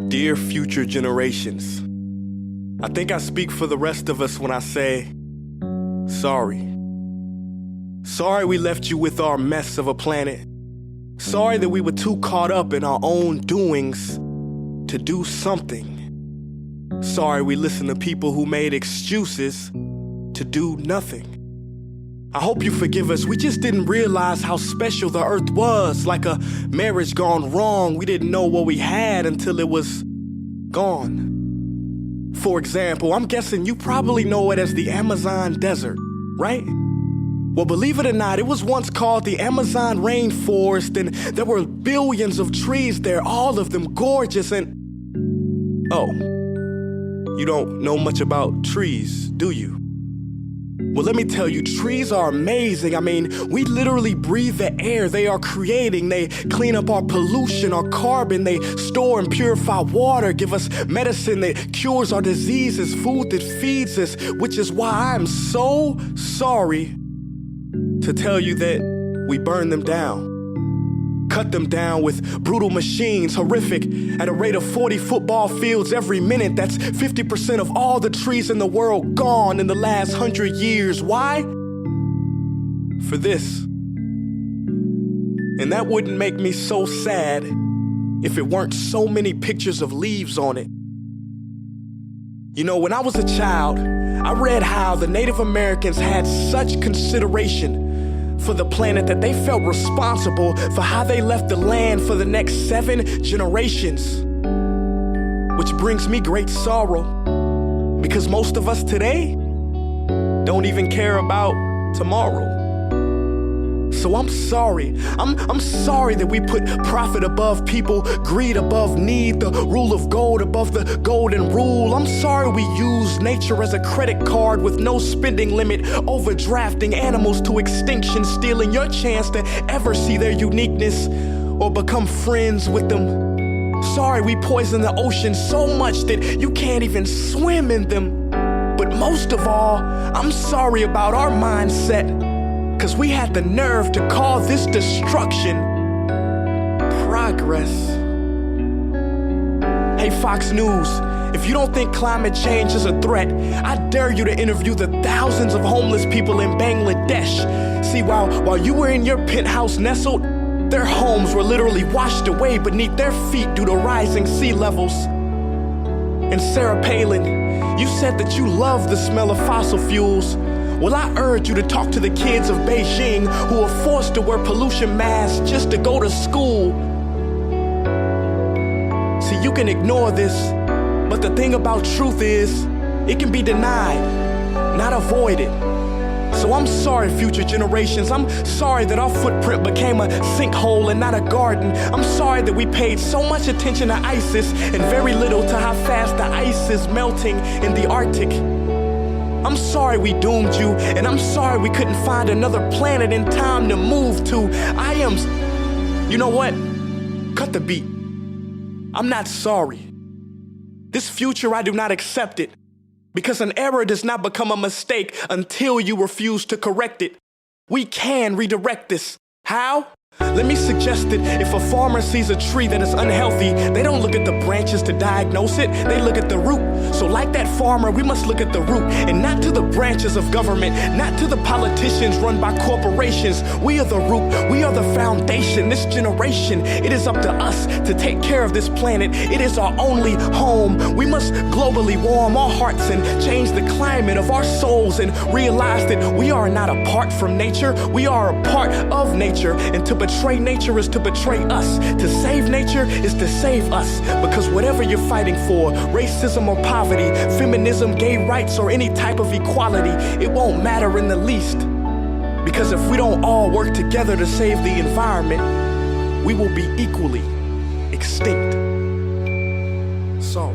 Dear future generations, I think I speak for the rest of us when I say, sorry. Sorry we left you with our mess of a planet. Sorry that we were too caught up in our own doings to do something. Sorry we listened to people who made excuses to do nothing. I hope you forgive us. We just didn't realize how special the earth was. Like a marriage gone wrong, we didn't know what we had until it was gone. For example, I'm guessing you probably know it as the Amazon desert, right? Well, believe it or not, it was once called the Amazon rainforest, and there were billions of trees there, all of them gorgeous. And oh, you don't know much about trees, do you? Well, let me tell you, trees are amazing. I mean, we literally breathe the air they are creating. They clean up our pollution, our carbon. They store and purify water, give us medicine that cures our diseases, food that feeds us, which is why I'm so sorry to tell you that we burn them down. Cut them down with brutal machines, horrific, at a rate of 40 football fields every minute. That's 50% of all the trees in the world gone in the last 100 years. Why? For this. And that wouldn't make me so sad if it weren't so many pictures of leaves on it. You know, when I was a child, I read how the Native Americans had such consideration for the planet that they felt responsible for how they left the land for the next 7 generations. Which brings me great sorrow, because most of us today don't even care about tomorrow. So I'm sorry. I'm sorry that we put profit above people, greed above need, the rule of gold above the golden rule. I'm sorry we use nature as a credit card with no spending limit, overdrafting animals to extinction, stealing your chance to ever see their uniqueness or become friends with them. Sorry we poison the ocean so much that you can't even swim in them. But most of all, I'm sorry about our mindset, 'cause we had the nerve to call this destruction progress. Hey Fox News, if you don't think climate change is a threat, I dare you to interview the thousands of homeless people in Bangladesh. See, while you were in your penthouse nestled, their homes were literally washed away beneath their feet due to rising sea levels. And Sarah Palin, you said that you love the smell of fossil fuels. Well, I urge you to talk to the kids of Beijing who are forced to wear pollution masks just to go to school. See, you can ignore this, but the thing about truth is, it can be denied, not avoided. So I'm sorry, future generations. I'm sorry that our footprint became a sinkhole and not a garden. I'm sorry that we paid so much attention to ISIS and very little to how fast the ice is melting in the Arctic. I'm sorry we doomed you, and I'm sorry we couldn't find another planet in time to move to. You know what? Cut the beat. I'm not sorry. This future, I do not accept it, because an error does not become a mistake until you refuse to correct it. We can redirect this. How? Let me suggest that if a farmer sees a tree that is unhealthy, they don't look at the branches to diagnose it, they look at the root. So like that farmer, we must look at the root, and not to the branches of government, not to the politicians run by corporations. We are the root, we are the foundation. This generation, it is up to us to take care of this planet. It is our only home. We must globally warm our hearts and change the climate of our souls and realize that we are not apart from nature, we are a part of nature. And to betray nature is to betray us. To save nature is to save us. Because whatever you're fighting for, racism or poverty, feminism, gay rights, or any type of equality, it won't matter in the least. Because if we don't all work together to save the environment, we will be equally extinct. Sorry.